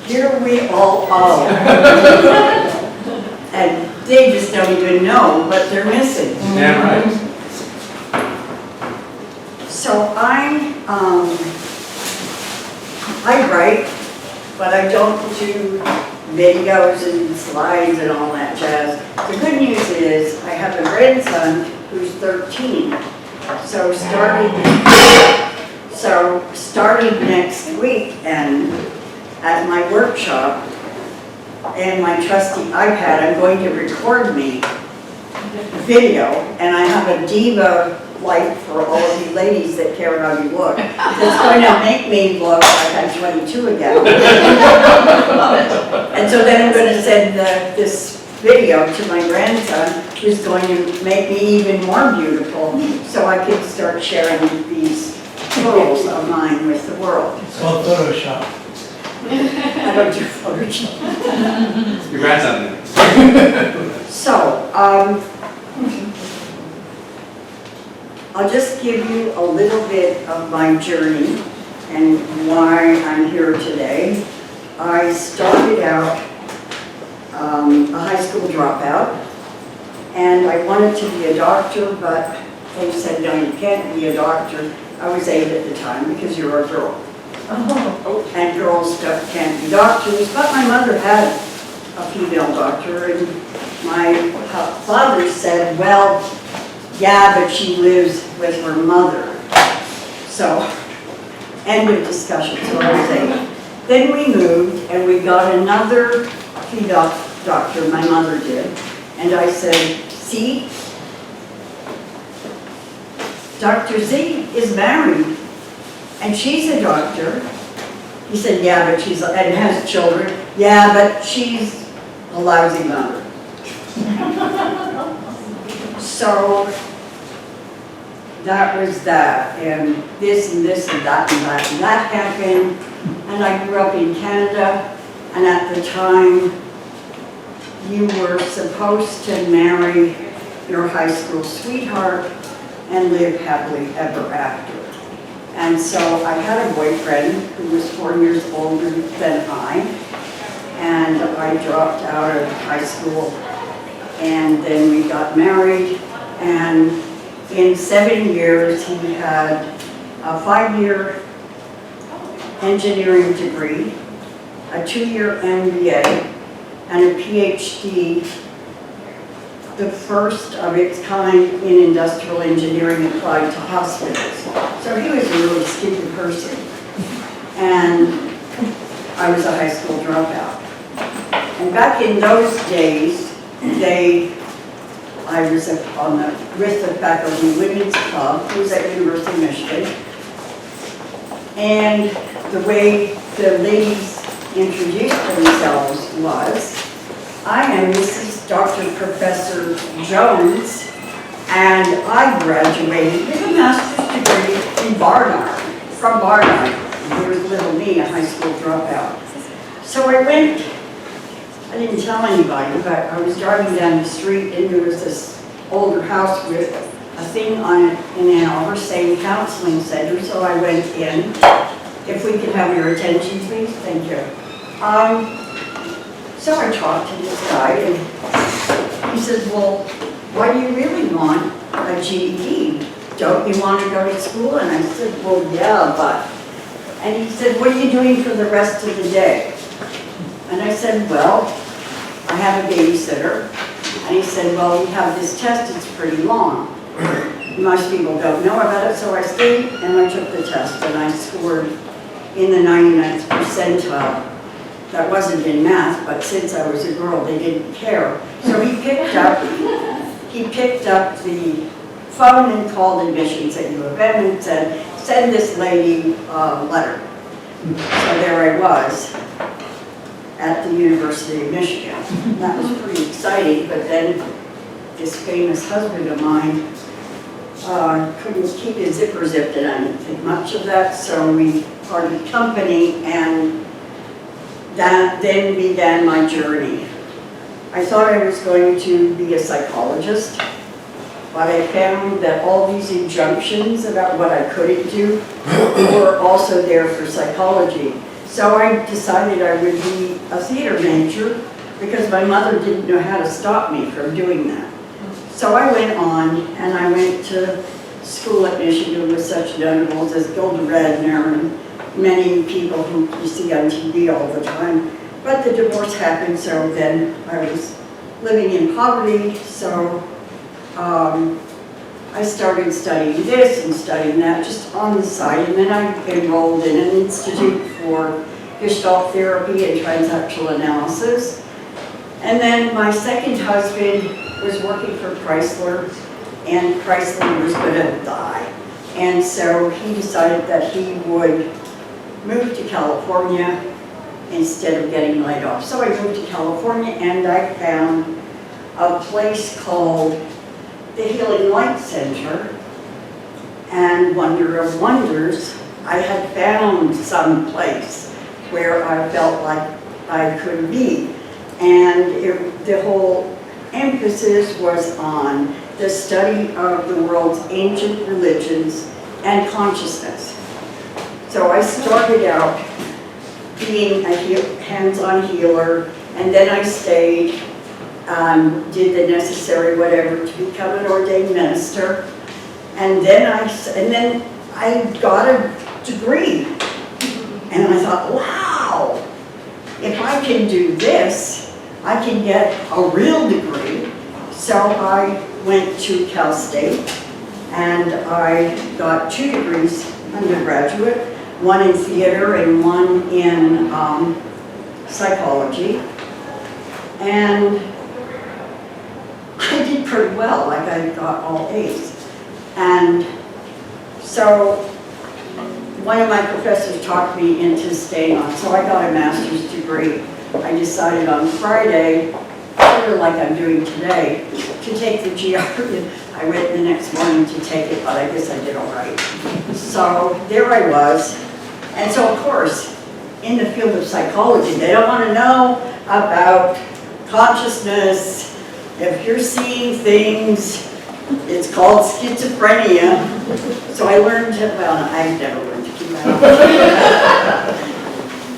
here we all are. And they just don't even know what they're missing. Damn right. So I write, but I don't do videos and slides and all that jazz. The good news is I have a grandson who's 13. So starting next week and at my workshop and my trusty iPad, I'm going to record me video, and I have a diva light for all of you ladies that care how you look. It's going to make me look like I'm 22 again. And so then I'm going to send this video to my grandson, who's going to make me even more beautiful, so I can start sharing these pearls of mine with the world. It's called Photoshop. I don't do Photoshop. Your grandson did. So, I'll just give you a little bit of my journey and why I'm here today. I started out a high school dropout, and I wanted to be a doctor, but they said, no, you can't be a doctor. I was 8 at the time because you're a girl. And girls can't be doctors, but my mother had a female doctor, and my father said, well, yeah, but she lives with her mother. So, end of discussion, so I was 8. Then we moved, and we got another female doctor, my mother did, and I said, see, Dr. Z is married, and she's a doctor. He said, yeah, but she's, and has children. Yeah, but she's a lousy mother. So that was that, and this and this and that and that and that happened. And I grew up in Canada, and at the time, you were supposed to marry your high school sweetheart and live happily ever after. And so I had a boyfriend who was 4 years older than I, and I dropped out of high school, and then we got married, and in 7 years he had a 5-year engineering degree, a 2-year MBA, and a PhD, the first of its kind in industrial engineering applied to hospitals. So he was a really stupid person. And I was a high school dropout. And back in those days, I was with the faculty women's club, who was at University of Michigan. And the way the ladies introduced themselves was, I am Mrs. Dr. Professor Jones, and I graduated with a master's degree in Barnard, from Barnard. There was little me, a high school dropout. So I went, I didn't tell anybody, but I was driving down the street, and there was this older house with a thing on it in Ann Arbor saying counseling center, so I went in. If we could have your attention, please, thank you. So I talked to this guy, and he said, well, why do you really want a GED? Don't you want to go to school? And I said, well, yeah, but. And he said, what are you doing for the rest of the day? And I said, well, I have a babysitter. And he said, well, we have this test, it's pretty long. Most people don't know about it, so I stayed and I took the test, and I scored in the 99th percentile. That wasn't in math, but since I was a girl, they didn't care. So he picked up the phone and called admissions at U of M and said, send this lady a letter. So there I was at the University of Michigan. That was pretty exciting, but then this famous husband of mine couldn't keep his zipper zipped, and I didn't think much of that, so we parted company, and that then began my journey. I thought I was going to be a psychologist, but I found that all these injunctions about what I couldn't do were also there for psychology. So I decided I would be a theater major because my mother didn't know how to stop me from doing that. So I went on and I went to school at Michigan with such notables as Gilda Radner and many people who you see on TV all the time. But the divorce happened, so then I was living in poverty, so I started studying this and studying that just on the side, and then I enrolled in an institute for Gestalt therapy and transactional analysis. And then my second husband was working for Chrysler, and Chrysler was going to die. And so he decided that he would move to California instead of getting laid off. So I moved to California and I found a place called the Healing Light Center, and wonder of wonders, I had found some place where I felt like I could be. And the whole emphasis was on the study of the world's ancient religions and consciousness. So I started out being a hands-on healer, and then I stayed, did the necessary whatever to become an ordained minister, and then I got a degree, and I thought, wow, if I can do this, I can get a real degree. So I went to Cal State, and I got 2 degrees undergraduate, one in theater and one in psychology. And I did pretty well, like I got all A's. And so one of my professors talked me into staying on, so I got a master's degree. I decided on Friday, sort of like I'm doing today, to take the GRE. I went the next morning to take it, but I guess I did all right. So there I was. And so of course, in the field of psychology, they don't want to know about consciousness. If you're seeing things, it's called schizophrenia. So I learned, well, I've never learned to keep that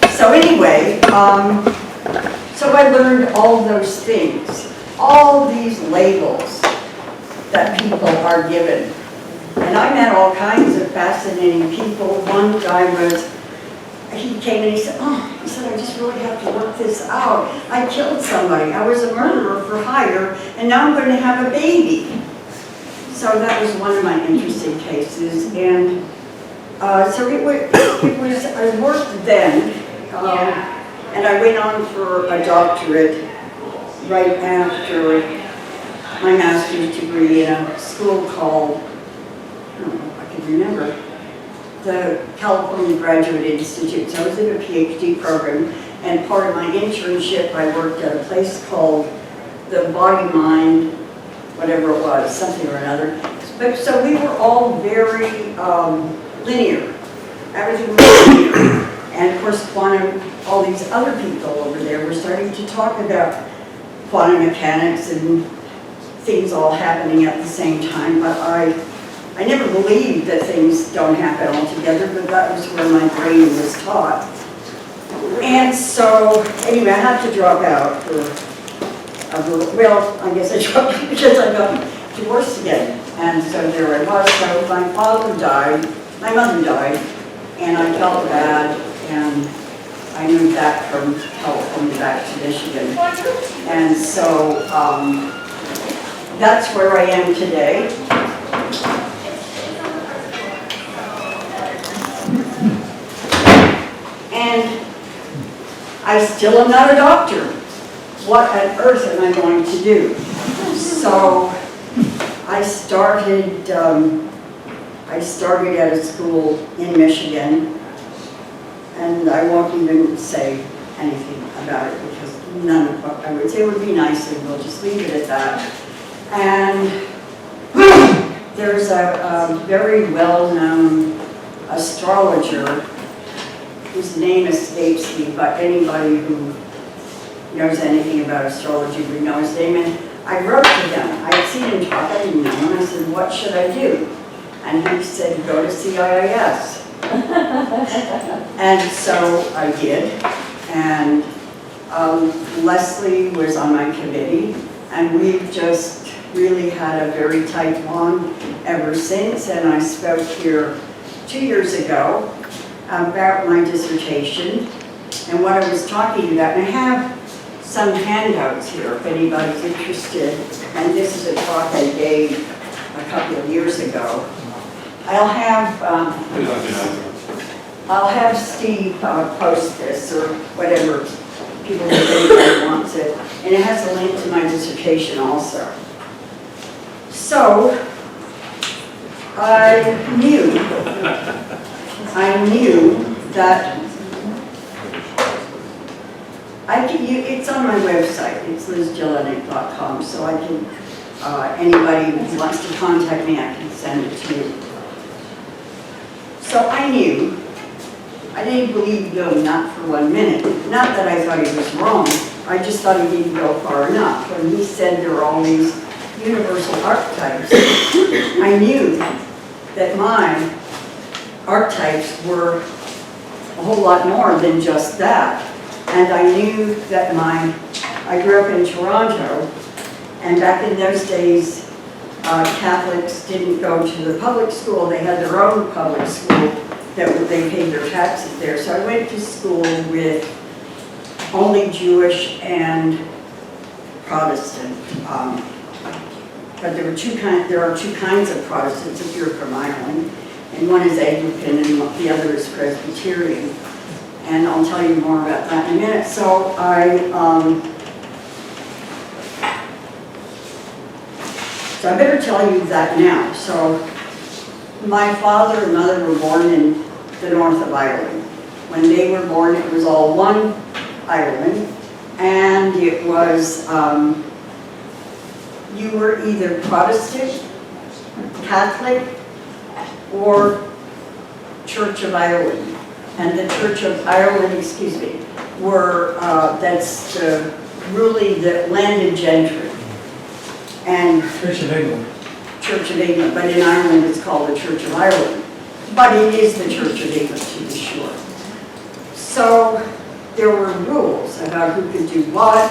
up. So anyway, so I learned all those things, all these labels that people are given. And I met all kinds of fascinating people. One guy he came and he said, I just really have to work this out. I killed somebody. I was a murderer for hire, and now I'm going to have a baby. So that was one of my interesting cases. And so it was I worked then, and I went on for a doctorate right after my master's degree in a school called, I don't know if I can remember, the California Graduate Institute. So I was in a PhD program, and part of my internship I worked at a place called the Body Mind, whatever it was, something or another. But so we were all very linear. Everything was linear. And of course, quantum, all these other people over there were starting to talk about quantum mechanics and things all happening at the same time, but I never believed that things don't happen all together, but that was where my brain was taught. And so, anyway, I had to drop out for well, I guess I dropped out because I got divorced again. And so there I was. So my father died, my mother died, and I felt bad, and I moved back from California back to Michigan. And so that's where I am today. And I still am not a doctor. What on earth am I going to do? So I started at a school in Michigan, and I won't even say anything about it because none of what I would say would be nice, and we'll just leave it at that. And there's a very well-known astrologer whose name escapes me, but anybody who knows anything about astrology would know his name. And I wrote to him. I had seen him talk, I didn't know him. I said, what should I do? And he said, go to CIIS. And so I did, and Leslie was on my committee, and we've just really had a very tight bond ever since, and I spoke here 2 years ago about my dissertation and what I was talking about, and I have some handouts here if anybody's interested, and this is a talk I gave a couple of years ago. I'll have Steve post this or whatever, people if anybody wants it, and it has a link to my dissertation also. So, I knew that it's on my website, it's lizjelinek.com, so I can, anybody who wants to contact me, I can send it to you. So I knew, I didn't believe Bill, not for 1 minute. Not that I thought he was wrong, I just thought he didn't go far enough. When he said there are all these universal archetypes, I knew that my archetypes were a whole lot more than just that. And I knew that I grew up in Toronto, and back in those days, Catholics didn't go to the public school, they had their own public school that they paid their taxes there. So I went to school with only Jewish and Protestant. But there are two kinds of Protestants if you're from Ireland, and one is Anglican and the other is Presbyterian. And I'll tell you more about that in a minute. So I better tell you that now. So my father and mother were born in the north of Ireland. When they were born, it was all one Ireland, and it was, you were either Protestant, Catholic, or Church of Ireland. And the Church of Ireland, were, that's ruling the landed gentry. And Church of England. Church of England, but in Ireland it's called the Church of Ireland. But it is the Church of England, to be sure. So there were rules about who could do what.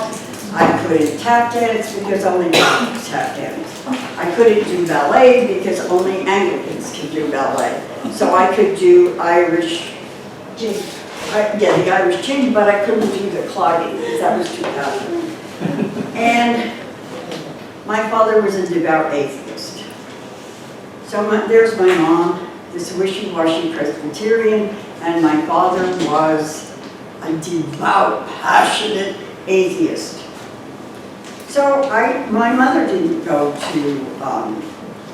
I couldn't tap dance because only Catholics tap dance. I couldn't do ballet because only Anglicans could do ballet. So I could do Irish, the Irish jig, but I couldn't do the clogging because that was too Catholic. And my father was a devout atheist. So there's my mom, this wishy-washy Presbyterian, and my father was a devout, passionate atheist. So my mother didn't go to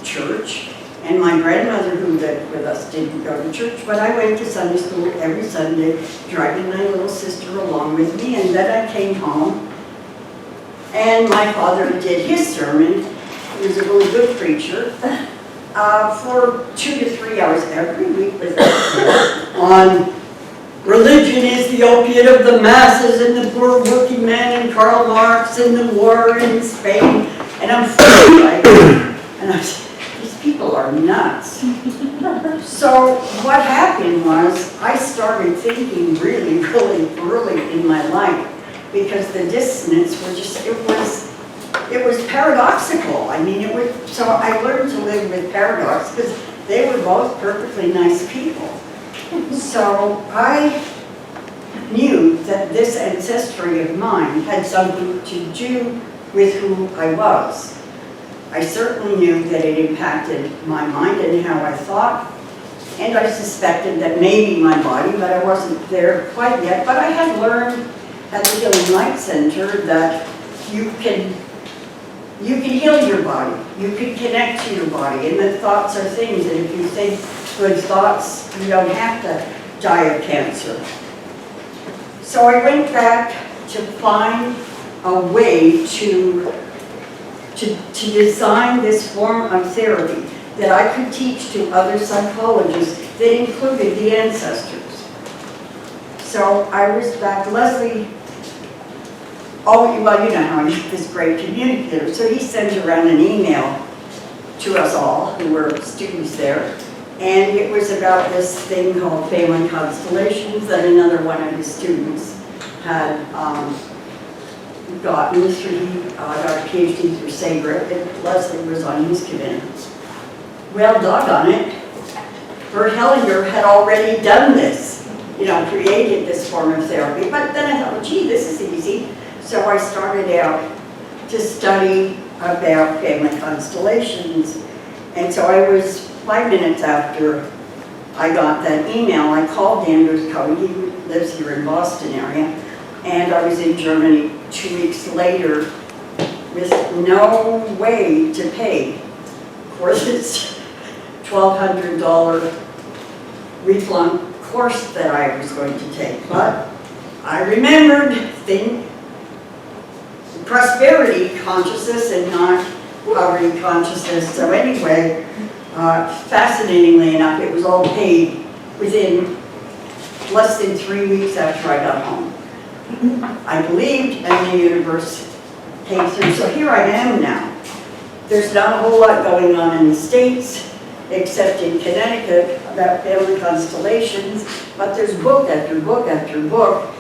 church, and my grandmother who lived with us didn't go to church, but I went to Sunday school every Sunday, dragging my little sister along with me, and then I came home, and my father did his sermon. He was a really good preacher, for 2 to 3 hours every week with us on religion is the opiate of the masses and the poor working man and Karl Marx and the war in Spain. And I'm like, and I said, these people are nuts. So what happened was I started thinking really, really early in my life, because the dissonance were just, it was paradoxical. I mean, so I learned to live with paradox because they were both perfectly nice people. So I knew that this ancestry of mine had something to do with who I was. I certainly knew that it impacted my mind and how I thought, and I suspected that maybe my body, but I wasn't there quite yet. But I had learned at the Healing Light Center that you can heal your body, you can connect to your body, and that thoughts are things, and if you think good thoughts, you don't have to die of cancer. So I went back to find a way to design this form of therapy that I could teach to other psychologists that included the ancestors. So I was back, Leslie, well, you know how he's this great communicator, so he sent around an email to us all who were students there, And it was about this thing called family constellations that another one of his students had gotten through. He got a PhD through Sabre, and Leslie was on his committee. Well, doggone it, Bert Hellinger had already done this, created this form of therapy. But then I thought, gee, this is easy. So I started out to study about family constellations. And so I was 5 minutes after I got that email, I called Anders Cohen, he lives here in Boston area, and I was in Germany 2 weeks later with no way to pay for this $1,200 week-long course that I was going to take. But I remembered prosperity consciousness and not poverty consciousness. So anyway, fascinatingly enough, it was all paid within less than 3 weeks after I got home. I believed, and the universe came through. So here I am now. There's not a whole lot going on in the States, except in Connecticut, about family constellations, but there's book after book after book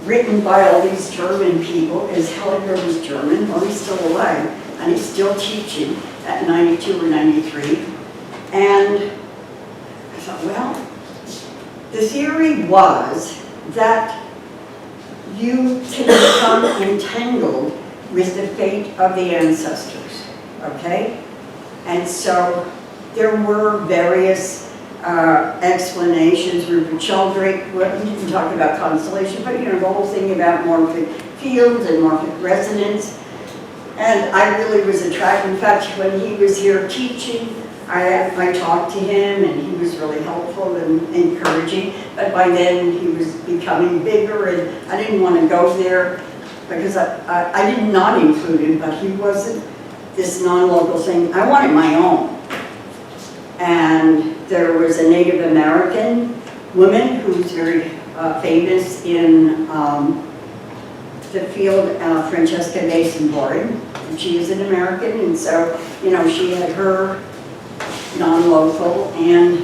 written by all these German people, because Hellinger was German, well, he's still alive, and he's still teaching at 92 or 93. And I thought, well, the theory was that you can become entangled with the fate of the ancestors, okay? And so there were various explanations. Rupert Sheldrake, we didn't talk about constellation, but the whole thing about morphic fields and morphic resonance. And I really was attracted. In fact, when he was here teaching, I talked to him, and he was really helpful and encouraging. But by then, he was becoming bigger, and I didn't want to go there because I did not include him, but he wasn't this non-local thing. I wanted my own. And there was a Native American woman who's very famous in the field, Francesca Mason-Boring. She is an American, and so, she had her non-local. And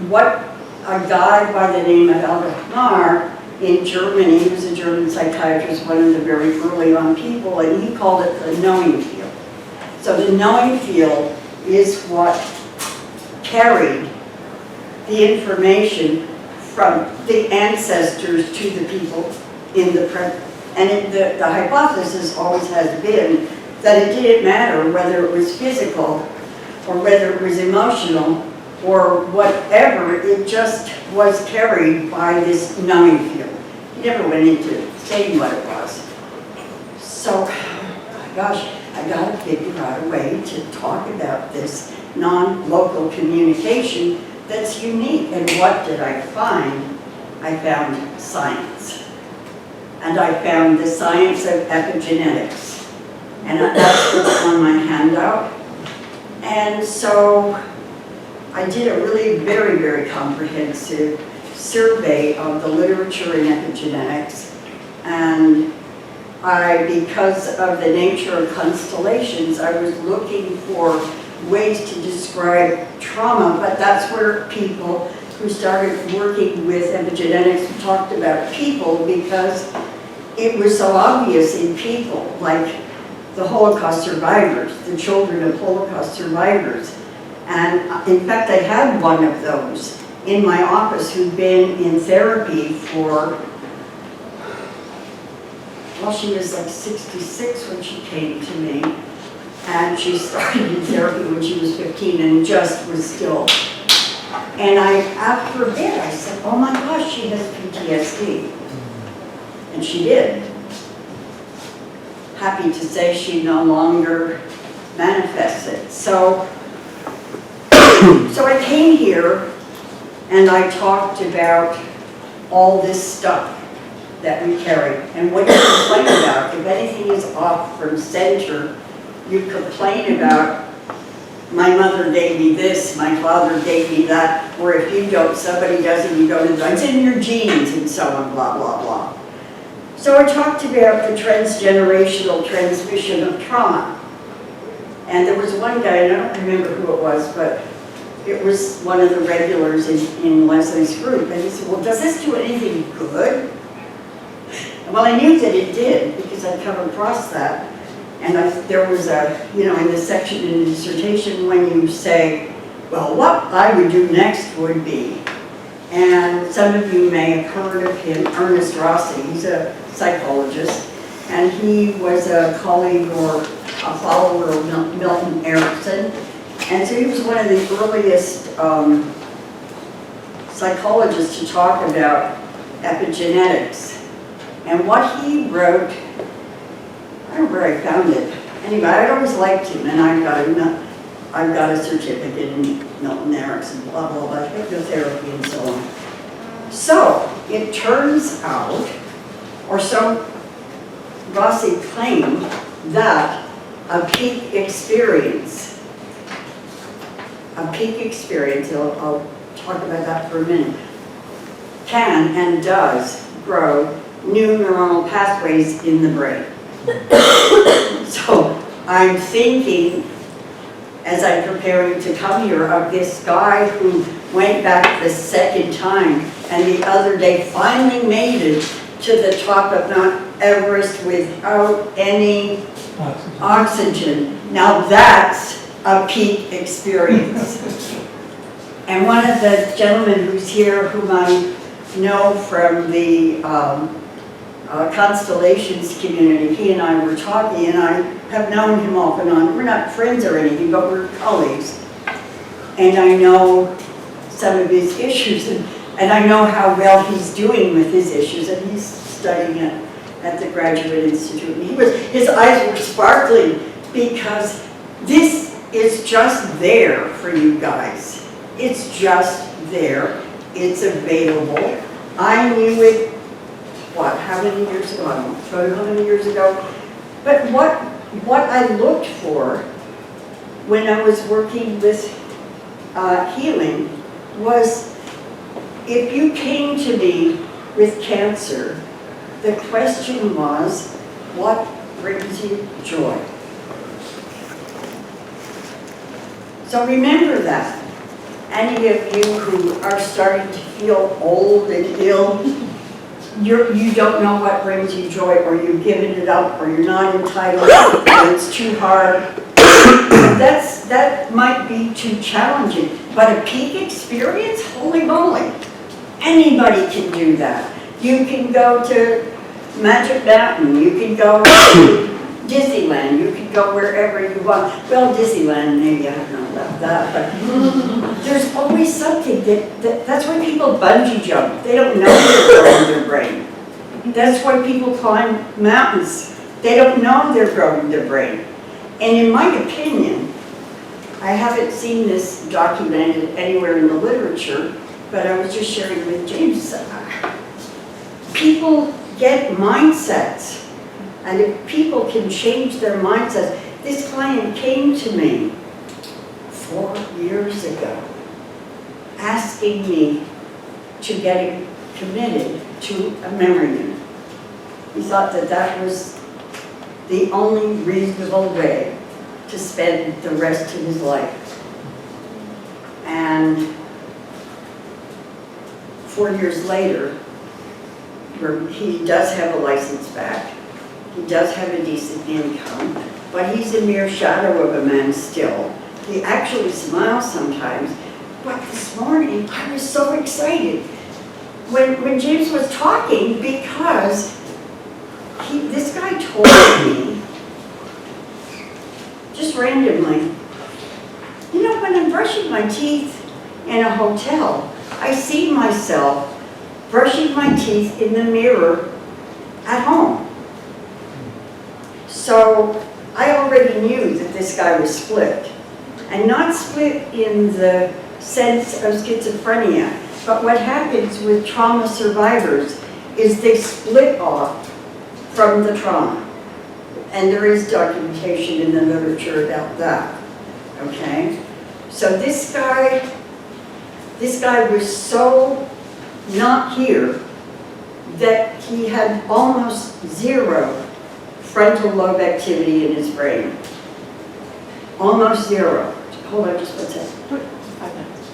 what a guy by the name of Albert Knarr in Germany, he was a German psychiatrist, one of the very early on people, and he called it the knowing field. So the knowing field is what carried the information from the ancestors to the people in the present. And the hypothesis always has been that it didn't matter whether it was physical or whether it was emotional or whatever, it just was carried by this knowing field. He never went into saying what it was. So, gosh, I got to figure out a way to talk about this non-local communication that's unique. And what did I find? I found science. And I found the science of epigenetics. And that's what's on my handout. And so I did a really very, very comprehensive survey of the literature in epigenetics. And because of the nature of constellations, I was looking for ways to describe trauma, but that's where people who started working with epigenetics talked about people, because it was so obvious in people, like the Holocaust survivors, the children of Holocaust survivors. And in fact, I had one of those in my office who'd been in therapy for, well, she was like 66 when she came to me, and she started in therapy when she was 15 and just was still. And after a bit, I said, oh my gosh, she has PTSD. And she did. Happy to say she no longer manifests it. So I came here and I talked about all this stuff that we carry. And what you complain about, if anything is off from center, you complain about, my mother gave me this, my father gave me that, or if you don't, somebody does and you go to the, it's in your genes, and so on, blah, blah, blah. So I talked about the transgenerational transmission of trauma. And there was one guy, and I don't remember who it was, but it was one of the regulars in Leslie's group, and he said, well, does this do anything good? Well, I knew that it did because I'd come across that. And there was in the section in the dissertation when you say, well, what I would do next would be, and some of you may have heard of him, Ernest Rossi, he's a psychologist, and he was a colleague or a follower of Milton Erickson. And so he was one of the earliest psychologists to talk about epigenetics. And what he wrote, I don't know where I found it. Anyway, I'd always liked him, and I've got a certificate in Milton Erickson, blah, blah, blah, hypnotherapy and so on. So, it turns out, or so Rossi claimed, that a peak experience, I'll talk about that for a minute, can and does grow new neuronal pathways in the brain. So I'm thinking, as I'm preparing to come here, of this guy who went back the second time and the other day finally made it to the top of Mount Everest without any oxygen. Now that's a peak experience. And one of the gentlemen who's here, whom I know from the constellations community, he and I were talking, and I have known him off and on. We're not friends or anything, but we're colleagues. And I know some of his issues, and I know how well he's doing with his issues, and he's studying it at the Graduate Institute. And his eyes were sparkling because this is just there for you guys. It's just there. It's available. I knew it, how many years ago? I don't know how many years ago. But what I looked for when I was working with healing was, if you came to me with cancer, the question was, what brings you joy? So remember that. Any of you who are starting to feel old and ill, you don't know what brings you joy, or you've given it up, or you're not entitled, or it's too hard. That might be too challenging. But a peak experience, holy moly, anybody can do that. You can go to Magic Mountain, you can go to Disneyland, you can go wherever you want. Well, Disneyland, maybe I don't know about that, but there's always something that's why people bungee jump. They don't know they're growing their brain. That's why people climb mountains. They don't know they're growing their brain. And in my opinion, I haven't seen this documented anywhere in the literature, but I was just sharing with James. People get mindsets. And if people can change their mindsets, this client came to me 4 years ago asking me to get him committed to a memory unit. He thought that was the only reasonable way to spend the rest of his life. And 4 years later, he does have a license back. He does have a decent income, but he's a mere shadow of a man still. He actually smiles sometimes. But this morning, I was so excited when James was talking, because this guy told me, just randomly, you know, when I'm brushing my teeth in a hotel, I see myself brushing my teeth in the mirror at home. So I already knew that this guy was split. And not split in the sense of schizophrenia, but what happens with trauma survivors is they split off from the trauma. And there is documentation in the literature about that, okay? So this guy was so not here that he had almost zero frontal lobe activity in his brain. Almost zero. Hold on just one second. 5 minutes.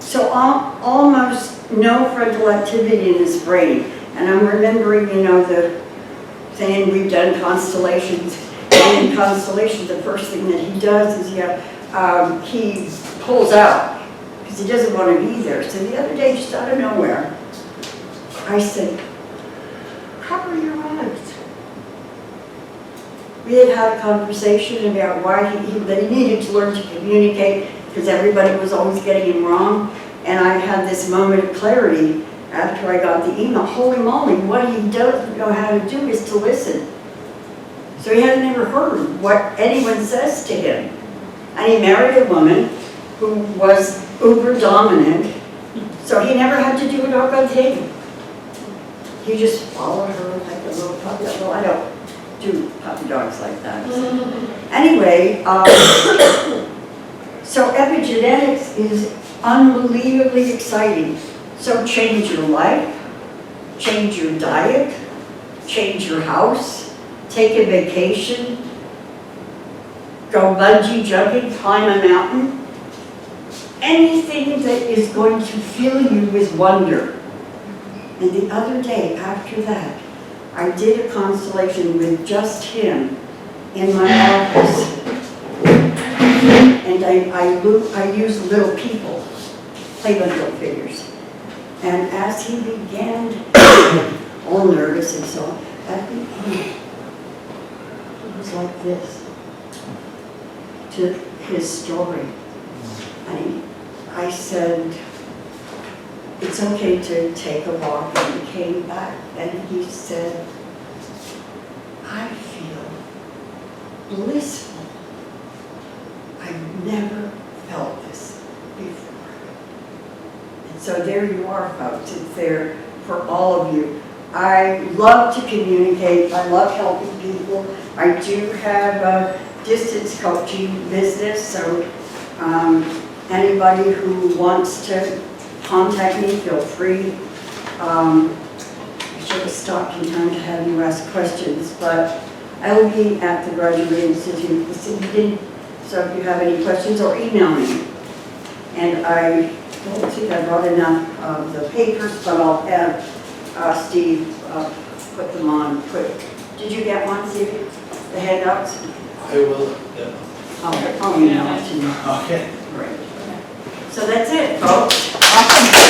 So almost no frontal activity in his brain. And I'm remembering, you know, the saying we've done constellations. And in constellations, the first thing that he does is he pulls out because he doesn't want to be there. So the other day, just out of nowhere, I said, cover your eyes. We had a conversation about why that he needed to learn to communicate because everybody was always getting him wrong. And I had this moment of clarity after I got the email. Holy moly, what he doesn't know how to do is to listen. So he hadn't ever heard what anyone says to him. And he married a woman who was uber dominant, so he never had to do a dog on tape. He just followed her like a little puppy. Well, I don't do puppy dogs like that. Anyway, so epigenetics is unbelievably exciting. So change your life, change your diet, change your house, take a vacation, go bungee jumping, climb a mountain. Anything that is going to fill you with wonder. And the other day after that, I did a constellation with just him in my office. And I use little people, play with little figures. And as he began, all nervous and so on, at the end, he was like this to his story. And I said, it's okay to take a walk, and he came back and he said, I feel blissful. I've never felt this before. And so there you are, folks. It's there for all of you. I love to communicate. I love helping people. I do have a distance coaching business, so anybody who wants to contact me, feel free. I should have stopped in time to have you ask questions, but I will be at the Graduate Institute this evening, so if you have any questions, or email me. And I don't think I brought enough of the papers, but I'll have Steve put them on quick. Did you get one, Steve? The handouts? I will, yeah. Oh, you know it. Okay. Great. So that's it, folks. Awesome.